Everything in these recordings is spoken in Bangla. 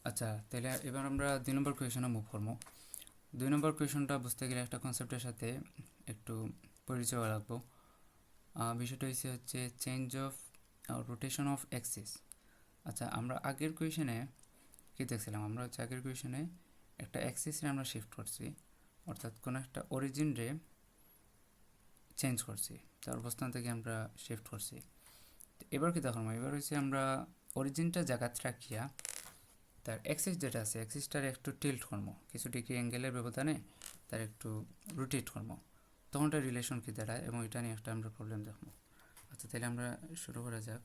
আচ্ছা, তাহলে এবার আমরা 2 নম্বর কোয়েশনে মুভ করবো। 2 নম্বর কোয়েশনটা বুঝতে গেলে একটা কনসেপ্টের সাথে একটু পরিচয় রাখবো। বিষয়টা হচ্ছে change of rotation of Axis. আচ্ছা, আমরা আগের কোয়েশনে কী দেখছিলাম? আমরা আগের কোয়েশনে একটা অ্যাক্সিসে আমরা শিফট করছি, অর্থাৎ কোনো একটা অরিজিন রে চেঞ্জ করছি, তার অবস্থান থেকে আমরা শিফট করছি। এবার কী দেখলাম? এবার আমরা অরিজিনটা জায়গাত রাখিয়া তার অ্যাক্সিস যেটা আছে অ্যাক্সিসটার একটু টিল্ট করবো, কিছু ডিগ্রি অ্যাঙ্গেলের ব্যবধানে তার একটু রোটেট করবো, তখনটা রিলেশন কী দাঁড়ায় এবং এটা নিয়ে একটা আমরা প্রবলেম দেখবো। আচ্ছা, তাহলে আমরা শুরু করা যাক।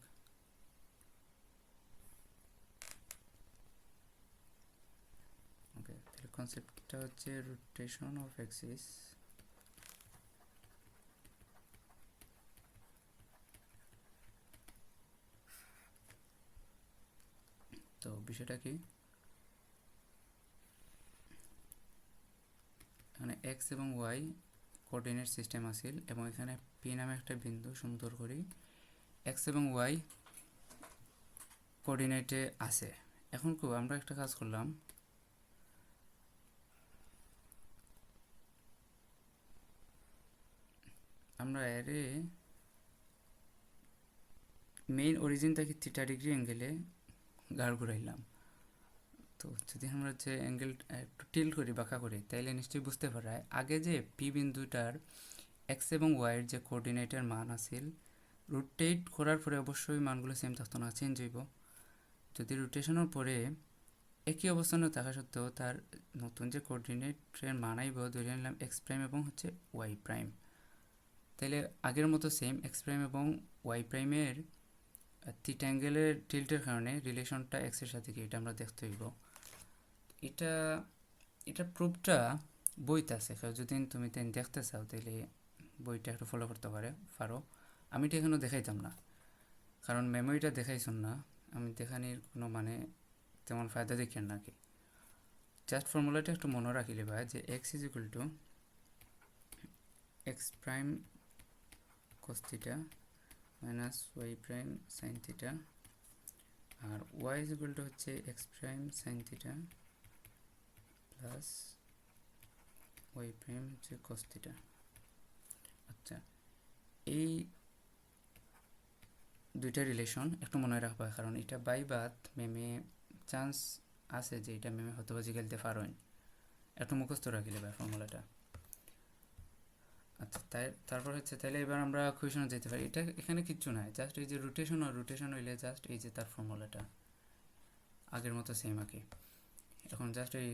ওকে, তাহলে কনসেপ্টটা হচ্ছে রোটেশন অফ অ্যাক্সিস। তো বিষয়টা কি, এখানে এক্স এবং ওয়াই কোঅর্ডিনেট সিস্টেম আছিল এবং এখানে পি নামে একটা বিন্দু সুন্দর করে এক্স এবং ওয়াই কোঅর্ডিনেটে আছে। এখন আমরা একটা কাজ করলাম, আমরা এরে মেইন অরিজিন থেকে 30 ডিগ্রি অ্যাঙ্গেলে গাড় ঘুরাইলাম। তো যদি আমরা যে অ্যাঙ্গেল একটু টিল্ট করি, বাঁকা করি, তাইলে নিশ্চয়ই বুঝতে পারা আগে যে পি বিন্দুটার এক্স এবং ওয়াইয়ের যে কোঅর্ডিনেটের মান আছিল, রোটেট করার পরে অবশ্যই মানগুলো সেম থাকতো না, চেঞ্জ হইব। যদি রোটেশনের পরে একই অবস্থানে থাকা সত্ত্বেও তার নতুন যে কোঅর্ডিনেটের মান আইব, ধরে নিলাম এক্স প্রাইম এবং ওয়াই প্রাইম, তাইলে আগের মতো সেম এক্স প্রাইম এবং ওয়াই প্রাইমের থিটা অ্যাঙ্গেলের টিল্টের কারণে রিলেশনটা এক্সের সাথে কি, এটা আমরা দেখতে হইব। এটা এটা প্রুফটা বইতে আছে, যদি তুমি দেখতে চাও তাহলে বইটা একটু ফলো করতে পারো। আমি এটা এখনও দেখাইতাম না, কারণ মেমোরিটা দেখাইছুন না, আমি দেখানির কোনো মানে তেমন ফায়দা দেখি না কি। জাস্ট ফর্মুলাটা একটু মনে রাখিলে ভাই, যে x is equal to x prime cos theta minus y prime sine theta, আর ওয়াই ইজ ইকুয়াল টু হচ্ছে x prime sine theta plus y prime হচ্ছে কস থিটা। আচ্ছা, এই দুইটা রিলেশন একটু মনে রাখবা, কারণ এটা বাই বাদ মেমে চান্স আছে যে এটা মেমে হয়তো বাজি খেলতে পারেন, একটু মুখস্থ রাখিলে ভাই ফর্মুলাটা। আচ্ছা, তারপর তাহলে এবার আমরা কোয়েশনে যেতে পারি। এটা এখানে কিচ্ছু নাই, জাস্ট এই যে রোটেশন আর রোটেশন হইলে জাস্ট এই যে তার ফর্মুলাটা আগের মতো সেম আঁকি। এখন জাস্ট এই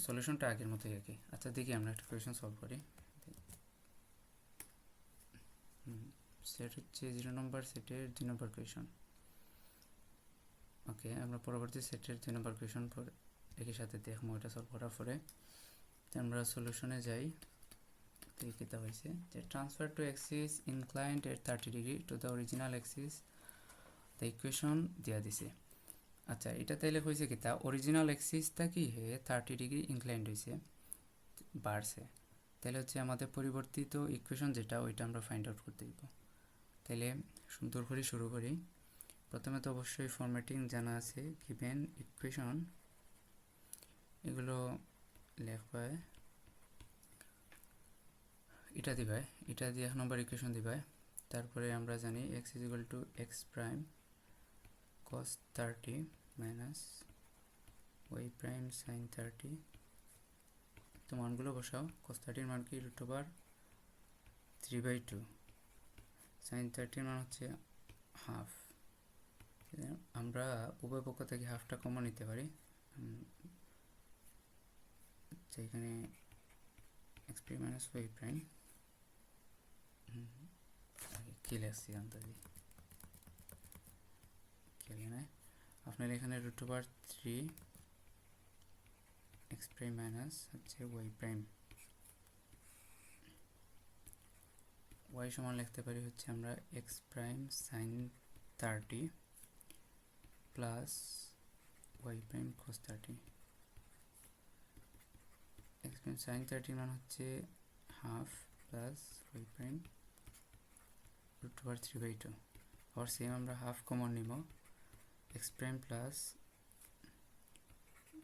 সলিউশনটা আগের মতোই আঁকি। আচ্ছা, দেখি আমরা একটা কোয়েশন সলভ করি। সেট হচ্ছে 0 নম্বর সেটের 2 নম্বর কোয়েশন। ওকে, আমরা পরবর্তী সেটের 2 নম্বর কোয়েশন একই সাথে দেখবো। এটা সলভ করার পরে আমরা সলিউশনে যাই। কীটা হয়েছে যে transfer to Axis inclined at 30 degree to the original Axis, the equation দেওয়া দিছে। আচ্ছা, এটা তাইলে হয়েছে কি, তা অরিজিনাল অ্যাক্সিসটা কি হে 30 ডিগ্রি ইনক্লাইন্ড হয়েছে, বাড়ছে। তাহলে আমাদের পরিবর্তিত ইকুয়েশন যেটা, ওইটা আমরা ফাইন্ড আউট করতে দিব। তাহলে সুন্দর করে শুরু করি। প্রথমে তো অবশ্যই ফরম্যাটিং জানা আছে, গিভেন ইকুয়েশন এগুলো লেখবা, এটা দিবাই, এটা দিয়ে 1 নম্বর ইকুয়েশন দিবাই। তারপরে আমরা জানি x is equal to x prime cos 30 minus y prime sine 30। তো মানগুলো বসাও। কস 30 মান কি √3/2, সাইন 30 মান হচ্ছে হাফ। আমরা উভয় পক্ষ থেকে হাফটা কমন নিতে পারি, এখানে x prime minus y prime কি লেখছি আন্দাজি খেলে নেয়। আপনার এখানে √3 এক্স প্রাইম মাইনাস হচ্ছে ওয়াই প্রাইম, ওয়াই সমান লিখতে পারি হচ্ছে আমরা x prime sine 30 plus y prime cos 30। X prime sine 30 মান হচ্ছে হাফ প্লাস ওয়াই প্রাইম √3/2। আবার সেম আমরা হাফ কমন নিব, এক্স প্রাইম প্লাস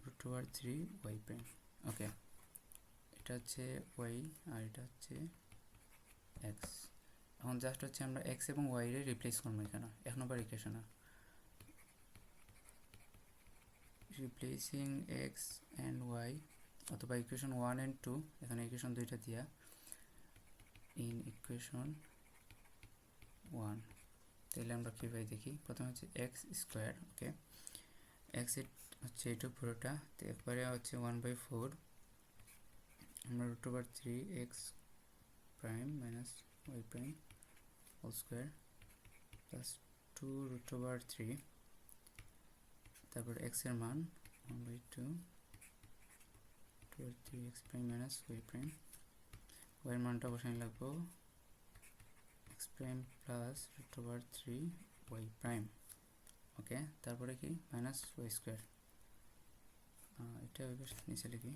√3y'। ওকে, এটা হচ্ছে y আর এটা হচ্ছে x। এখন জাস্ট হচ্ছে আমরা x এবং y রে রিপ্লেস করবো এখানে, এক নম্বর ইকুয়েশনে রিপ্লেসিং x and y, অথবা ইকুয়েশন 1 and 2, এখানে ইকুয়েশন দুইটা দিয়া ইন ইকুয়েশন 1। তাহলে আমরা কী পাই দেখি, প্রথমে হচ্ছে এক্স স্কোয়ার। ওকে, এক্স হচ্ছে এইটুক পুরোটা, তো একবারে হচ্ছে 1/4 আমরা √3x prime minus y prime whole square plus 2√3, তারপর এক্স এর মান 1/2 √3x prime minus y prime, ওয়াইয়ের মানটা বসানো লাগবো x prime plus √3y prime. Okay, তারপরে কি মাইনাস ওয়াই স্কোয়ার, এটা নিচে লিখি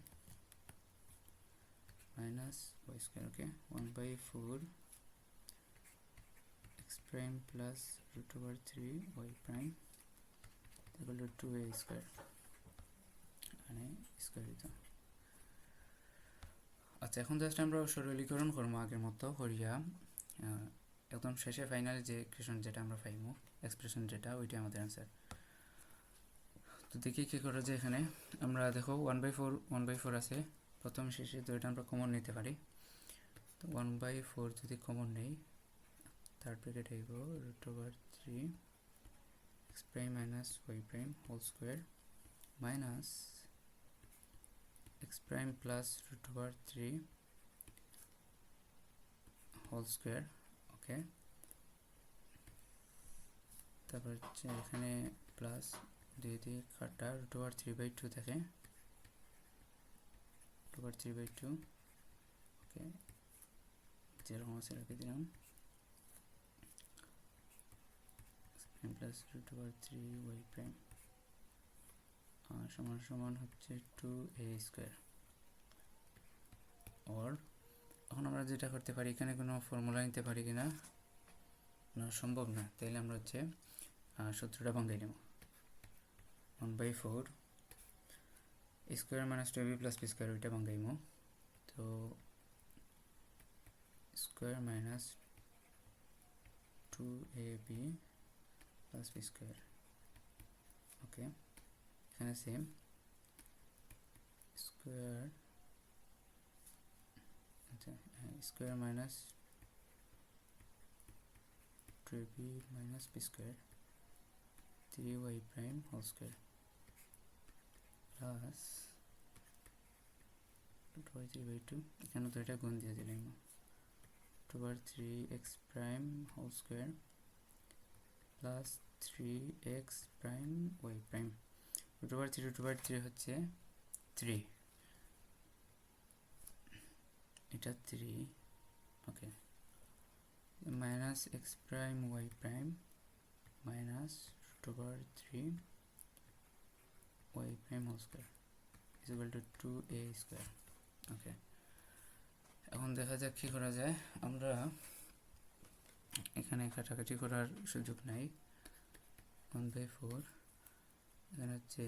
minus y square. Okay, 1/4 x prime plus √3y prime তাহলে 2a স্কোয়ার, মানে স্কোয়ার দিত। আচ্ছা, এখন জাস্ট আমরা সরলীকরণ করবো আগের মতো করিয়া একদম শেষে ফাইনালি যে ইকুয়েশন যেটা আমরা পাইমু, এক্সপ্রেশন যেটা, ওইটা আমাদের অ্যান্সার। তো দেখি কী করা যায়। এখানে আমরা দেখো 1/4 আছে, প্রথম শেষে দুইটা আমরা কমন নিতে পারি। তো 1/4 যদি কমন নেই, থার্ড ব্র্যাকেট হইব √3x prime minus y prime whole square minus x prime plus √3 whole square. Okay, তারপর হচ্ছে এখানে প্লাস দিয়ে কাটা √3/2 থাকে, √3/2। ওকে, যেরকম আছে রেখে দিলাম, প্লাস √3y প্রাইম সমান সমান হচ্ছে 2a স্কোয়ার। অর এখন আমরা যেটা করতে পারি, এখানে কোনো ফর্মুলা নিতে পারি কিনা, না সম্ভব না, তাইলে আমরা হচ্ছে সূত্রটা ভাঙাই নেব। 1/4 square minus 2ab plus b square, ওইটা ভাঙাইমো। তো square minus 2ab plus b square. Okay, এখানে সেম স্কোয়ার, আচ্ছা square minus 2ab minus b square 3y prime whole square plus √3/2, এখানে তো এটা গুণ দিয়ে দিলাম, √3x prime whole square plus 3x prime y prime. √3 হচ্ছে 3, এটা 3। Okay, minus x prime y prime minus √3y prime whole square is equal to 2a square. Okay, এখন দেখা যাক কী করা যায়। আমরা এখানে কাটাকাটি করার সুযোগ নাই, 1/4 এখানে হচ্ছে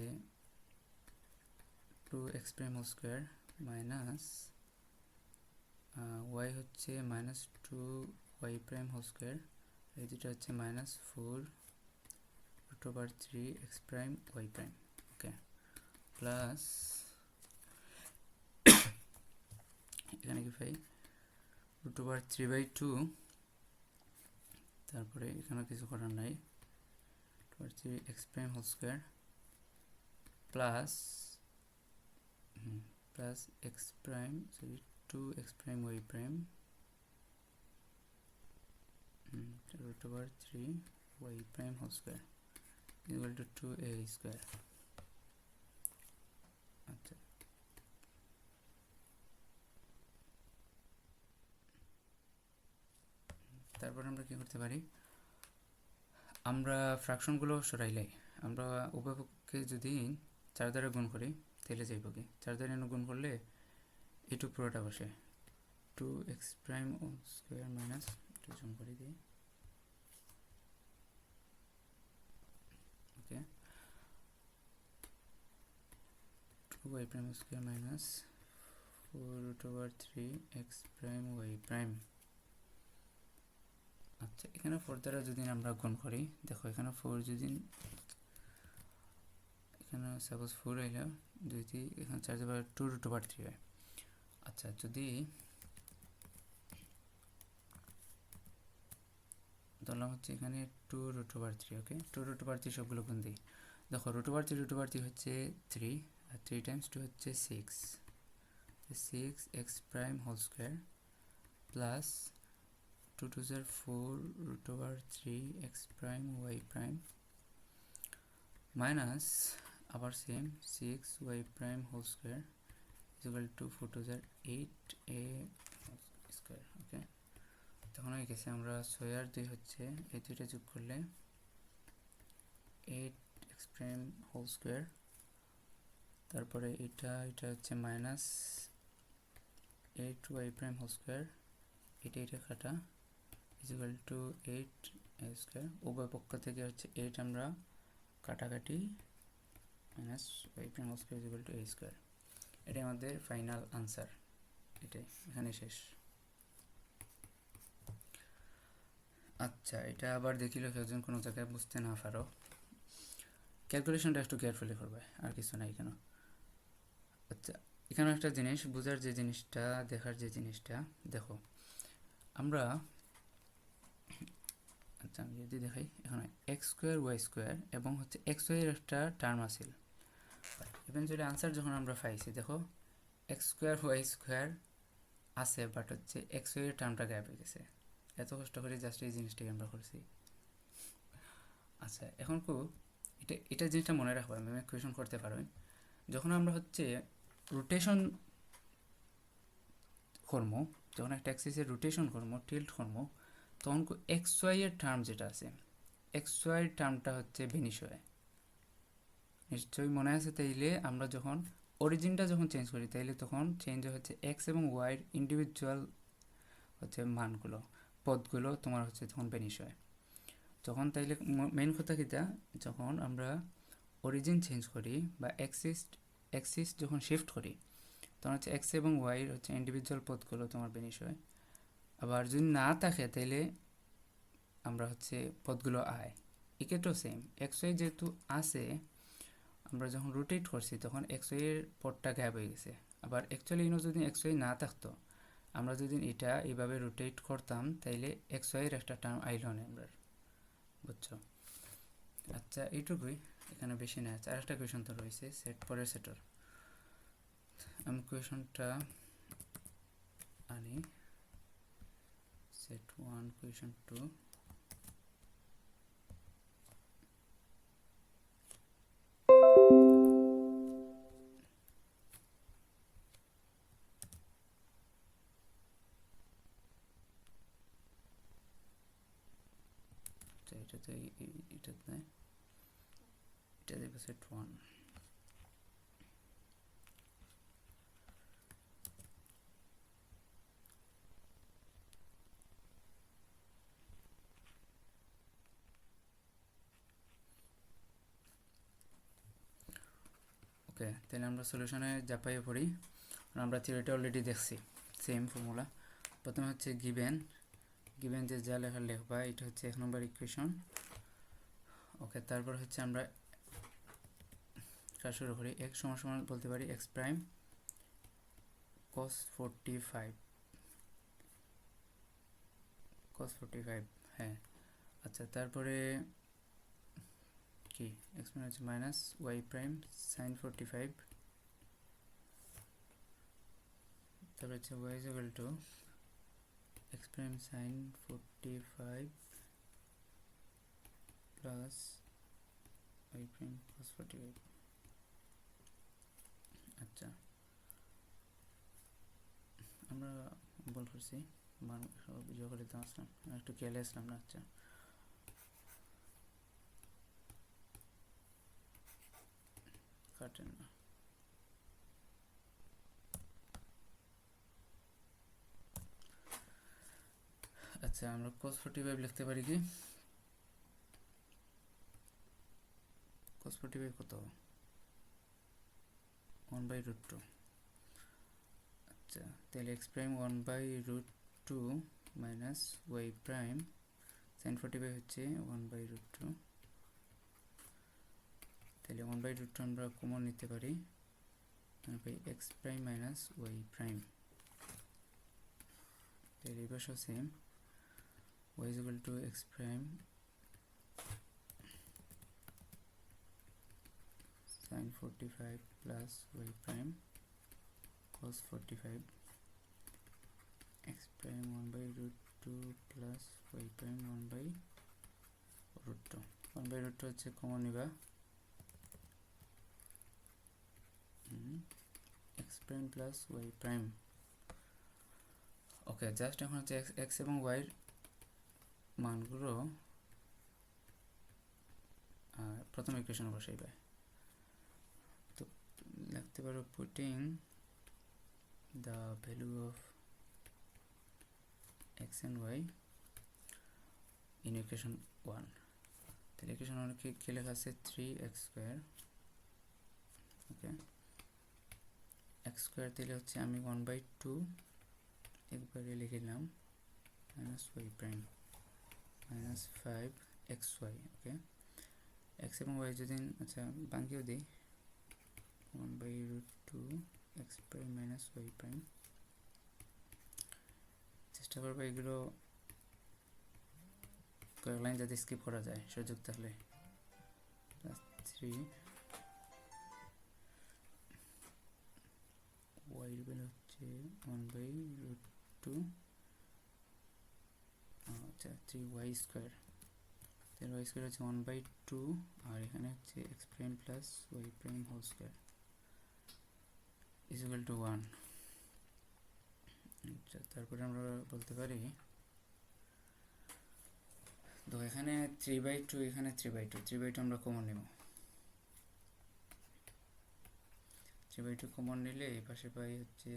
2x prime whole square minus y হচ্ছে minus 2y prime whole square, এই দুটো হচ্ছে minus 4√3x prime y prime. Okay, plus এখানে কি পাই √3/2, তারপরে এখানে কিছু করার নাই, √3x prime whole square plus x prime 2x prime y prime √3y prime whole square equal to 2a square. আচ্ছা, তারপর আমরা কি করতে পারি, আমরা ফ্র্যাকশনগুলো সরাইলে আমরা উভয়পক্ষে যদি 4 দ্বারা গুণ করি তাহলে যাইব কি, 4 দ্বারা গুণ করলে এটু পুরোটা বসে 2x প্রাইম স্কোয়ার মাইনাস, একটু জুম করে দিই। Okay, y prime square minus 4√3 x prime y prime. আচ্ছা, এখানে 4 দ্বারা যদি আমরা গুণ করি, দেখো এখানে 4 যদি এখানে সাপোজ 4 আইলো 2 দিয়ে এখানে 4 বার 2√3 হয়। আচ্ছা, যদি ধরলাম হচ্ছে এখানে 2√3, ওকে 2√3 সবগুলো গুণ দিই। দেখো √3 হচ্ছে 3, আর 3 টাইমস 2 হচ্ছে 6 x prime whole square plus 2 2 4 √3 x prime y prime minus আবার same 6 y prime whole square equal to 4 2 8 a square. Okay, তখন হয়ে গেছে আমরা 6 আর 2 হচ্ছে এই দুইটা যোগ করলে 8 এক্স প্রাইম হোল স্কোয়ার, তারপরে এটা হচ্ছে minus 8 y prime whole square, এটা কাটা ইকুয়াল টু 8 এ স্কোয়ার। উভয় পক্ষ থেকে হচ্ছে 8 আমরা কাটাকাটি minus y prime whole square equal to a square. এটাই আমাদের ফাইনাল আনসার, এটাই এখানে শেষ। আচ্ছা, এটা আবার দেখিলে কেউজন কোনো জায়গায় বুঝতে না পারো, ক্যালকুলেশনটা একটু কেয়ারফুলি করবে, আর কিছু নাই কেন। আচ্ছা, এখানে একটা জিনিস বোঝার, যে জিনিসটা দেখার, যে জিনিসটা দেখো আমরা, আচ্ছা আমি যদি দেখাই এখানে এক্স স্কোয়ার ওয়াই স্কোয়ার এবং হচ্ছে এক্স ওয়াইয়ের একটা টার্ম আছিল, ইভেনচুয়ালি আনসার যখন আমরা পাইছি দেখো এক্স স্কোয়ার ওয়াই স্কোয়ার আছে, বাট হচ্ছে এক্স ওয়াইয়ের টার্মটা গায়েব হয়ে গেছে। এত কষ্ট করে জাস্ট এই জিনিসটাই আমরা করছি। আচ্ছা, এখন এটা জিনিসটা মনে রাখবো, আমি কোয়েশন করতে পারবেন যখন আমরা হচ্ছে রোটেশন করবো, যখন একটা অ্যাক্সিসের রোটেশন করবো, টিল্ট করবো, তখন এক্স ওয়াইয়ের টার্ম যেটা আছে, এক্স ওয়াইয়ের টার্মটা হচ্ছে ভেনিশ হয়, নিশ্চয়ই মনে আছে। তাইলে আমরা যখন অরিজিনটা যখন চেঞ্জ করি, তাইলে তখন চেঞ্জ হচ্ছে এক্স এবং ওয়াইয়ের ইন্ডিভিজুয়াল হচ্ছে মানগুলো, পদগুলো তোমার হচ্ছে তখন ভেনিশ হয় যখন। তাইলে মেইন কথা কিটা, যখন আমরা অরিজিন চেঞ্জ করি বা অ্যাক্সিস যখন শিফট করি, তখন হচ্ছে এক্স এবং ওয়াইয়ের হচ্ছে ইন্ডিভিজুয়াল পদগুলো তোমার ভেনিশ হয়। আবার যদি না থাকে তাইলে আমরা হচ্ছে পদগুলো আয়, এক্ষেত্রেও সেম। এক্স ওয়াই যেহেতু আছে, আমরা যখন রোটেট করছি তখন এক্স ওয়াইয়ের পদটা গায়েব হয়ে গেছে। আবার অ্যাকচুয়ালি যদি এক্স ওয়াই না থাকতো, আমরা যদি এটা এইভাবে রোটেট করতাম, তাইলে এক্স ওয়াইয়ের একটা টার্ম আইল না আমরা, বুঝছো? আচ্ছা, এইটুকুই, এখানে বেশি না। আর একটা কোয়েশন তো রয়েছে সেট পরের সেটর, আমি কোয়েশনটা আনি। সেট 1 কোয়েশন 2, এটাতে এটাতে নয়, এটা দেখো সেট 1। ওকে, তাহলে আমরা সলিউশনে জাপাইয়ে পড়ি। আমরা থিওরিটা অলরেডি দেখছি, সেম ফর্মুলা। প্রথমে হচ্ছে গিভেন যে যা লেখার লিখবা, এটা হচ্ছে 1 নম্বর ইকুয়েশন। ওকে, তারপর হচ্ছে আমরা কাজ শুরু করি। x সমান সমান বলতে পারি এক্স প্রাইম cos 45, হ্যাঁ। আচ্ছা, তারপরে কি এক্স মানে হচ্ছে মাইনাস ওয়াই প্রাইম সাইন 45, তারপরে হচ্ছে y is equal to x prime sine 45 plus y prime cos 45। আচ্ছা, আমরা বল করছি মান বিজয় করে দিতে আসলাম, একটু খেয়ালে আসলাম না। আচ্ছা, কাটেন না। আচ্ছা, আমরা cos 45 লিখতে পারি কি? cos 45 কত? 1/√2। আচ্ছা, তাহলে x prime 1/√2 minus y prime sine 45 হচ্ছে 1/√2। তাহলে 1/√2 আমরা কমন নিতে পারি, পাই x prime minus y prime. তাহলে এই পাশেও same, y is equal to x prime sin 45 plus y prime cos 45 x prime 1/√2 plus y prime 1/√2। 1/√2 হচ্ছে কমন নিবা, x prime plus y prime। ওকে, জাস্ট এখন হচ্ছে x এবং y এর মানগুলো প্রথম ইকুয়েশনে বসাইবে। তো লিখতে পারো putting the value of x and y in equation 1। তাহলে ইকুয়েশন 1 কি লেখা আছে, 3x²। ওকে, x² দিলে হচ্ছে আমি 1/2 একবারে লিখলাম minus y prime minus 5xy। Okay, x এবং ওয়াই যদি আচ্ছা বাঙ্কিও দিই 1/√2 x prime minus y prime. চেষ্টা করবো এগুলো কয়েক লাইন যাতে স্কিপ করা যায় সুযোগ থাকলে। প্লাস 3 ওয়াই ভ্যালু হচ্ছে 1/√2 আচ্ছা 3y²। তাহলে y² হচ্ছে 1/2 আর এখানে হচ্ছে x prime plus y prime whole square is equal to 1। আচ্ছা, তারপরে আমরা বলতে পারি তো এখানে 3/2 এখানে 3/2 3/2 আমরা কমন নেব। 3/2 কমন নিলে এই পাশে পাই হচ্ছে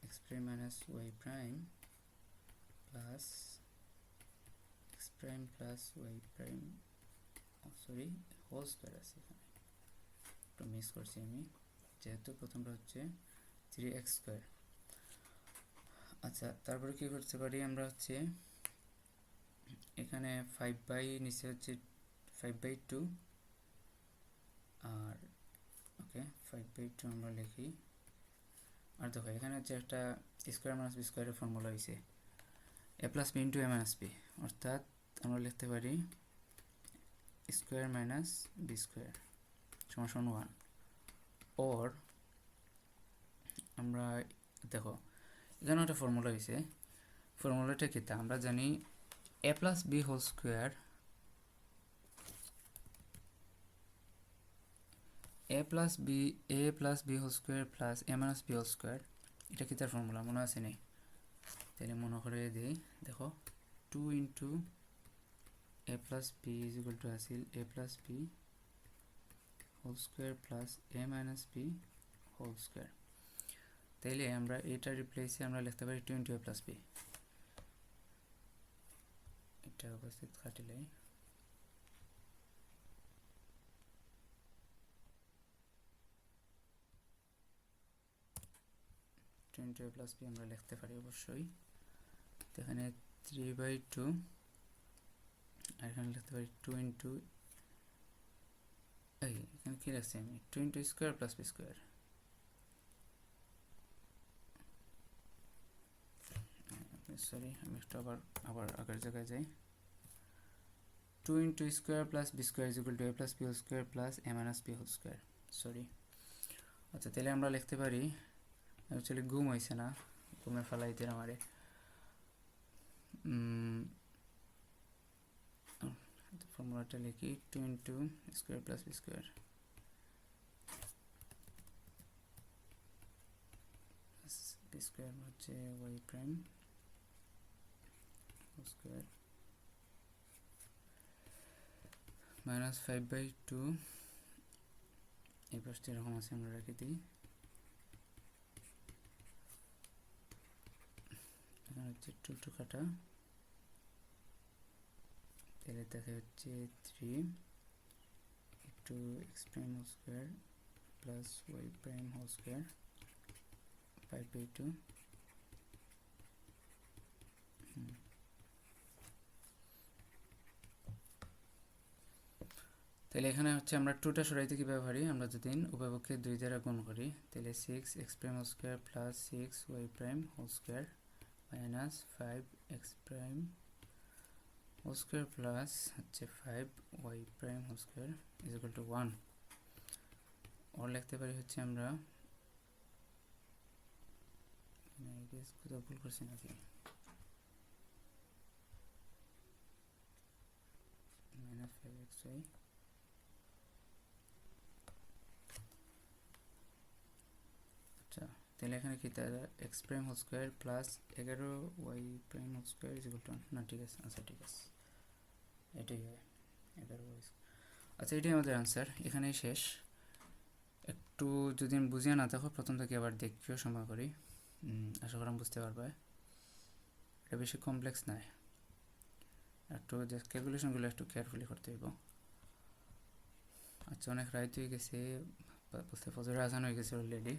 x prime minus y prime plus x prime plus y prime sorry whole square আছে, এখানে একটু মিস করছি আমি, যেহেতু প্রথমটা হচ্ছে 3x²। আচ্ছা, তারপরে কি করতে পারি আমরা হচ্ছে এখানে 5 নিচে হচ্ছে 5/2 আর ওকে 5/2 আমরা লিখি। আর দেখো এখানে হচ্ছে একটা স্কোয়ার মাইনাস বি স্কোয়ারের ফর্মুলা হয়েছে a plus b into a minus b, অর্থাৎ আমরা লিখতে পারি স্কোয়ার মাইনাস বি স্কোয়ার সমান 1। ওর আমরা দেখো এখানে একটা ফর্মুলা হয়েছে, ফর্মুলাটা কি তা আমরা জানি a plus b whole square a plus b whole square plus a minus b whole square, এটা কি তার ফর্মুলা মনে আছে নেই? তাহলে মনে করে দিই, দেখো 2 into a plus b is equal to আসিল a plus b whole square plus a minus b whole square. তাইলে আমরা এটা রিপ্লেসে আমরা লিখতে পারি 2 ইন্টু a প্লাস বি, এটা উপস্থিত কাটিলে 2 ইন্টু a প্লাস বি আমরা লিখতে পারি অবশ্যই। তো এখানে 3/2 আর এখানে লিখতে পারি 2 ইন্টু এখানে কি রাখছি আমি 2 into square plus b square. Sorry আমি একটু আবার আগের জায়গায় যাই। 2 into square plus b square is equal to a plus b whole square plus a minus b whole square. Sorry, আচ্ছা তাহলে আমরা লিখতে পারি, অ্যাকচুয়ালি ঘুম হয়েছে না, ঘুমে ফেলাইতে আমারে ফর্মুলাটা লিখি 2 into square plus b square b square হচ্ছে ওয়াই প্রাইম স্কোয়ার মাইনাস 5/2 এই পাশটা এরকম আছে আমরা রেখে দিই। এখানে হচ্ছে 2 কাটা, তাহলে দেখা হচ্ছে 3 একটু two x prime whole square plus y prime whole square 5/2। তাহলে এখানে হচ্ছে আমরা টুটা সরাইতে কীভাবে পারি, আমরা যদি উভয়পক্ষে 2 দ্বারা গুণ করি তাহলে 6 x prime whole square plus 6 y prime whole square minus 5 x prime whole square plus হচ্ছে 5 y prime whole square is equal to 1। Or লিখতে পারি হচ্ছে আমরা কোথাও ভুল করছি নাকি, মাইনাস 5xy আচ্ছা। তাহলে এখানে কি তাহলে x prime whole square plus 11 y prime whole square is equal to না, ঠিক আছে, আচ্ছা ঠিক আছে, এটাই হয় 11 ওয়াই। আচ্ছা এটাই আমাদের আনসার, এখানেই শেষ। একটু যদি বুঝিয়ে না থাকো প্রথম থেকে আবার দেখিও সময় করি, আশা করি বুঝতে পারবে। এটা বেশি কমপ্লেক্স নয়, একটু জাস্ট ক্যালকুলেশনগুলো একটু কেয়ারফুলি করতে হইব। আচ্ছা অনেক রাইত হয়ে গেছে, বুঝতে ফজরের আজান হয়ে গেছে অলরেডি।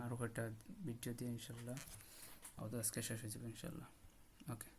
আরও কয়েকটা ভিডিও দিয়ে ইনশাল্লাহ আজকে শেষ হয়ে যাবে ইনশাল্লাহ। ওকে।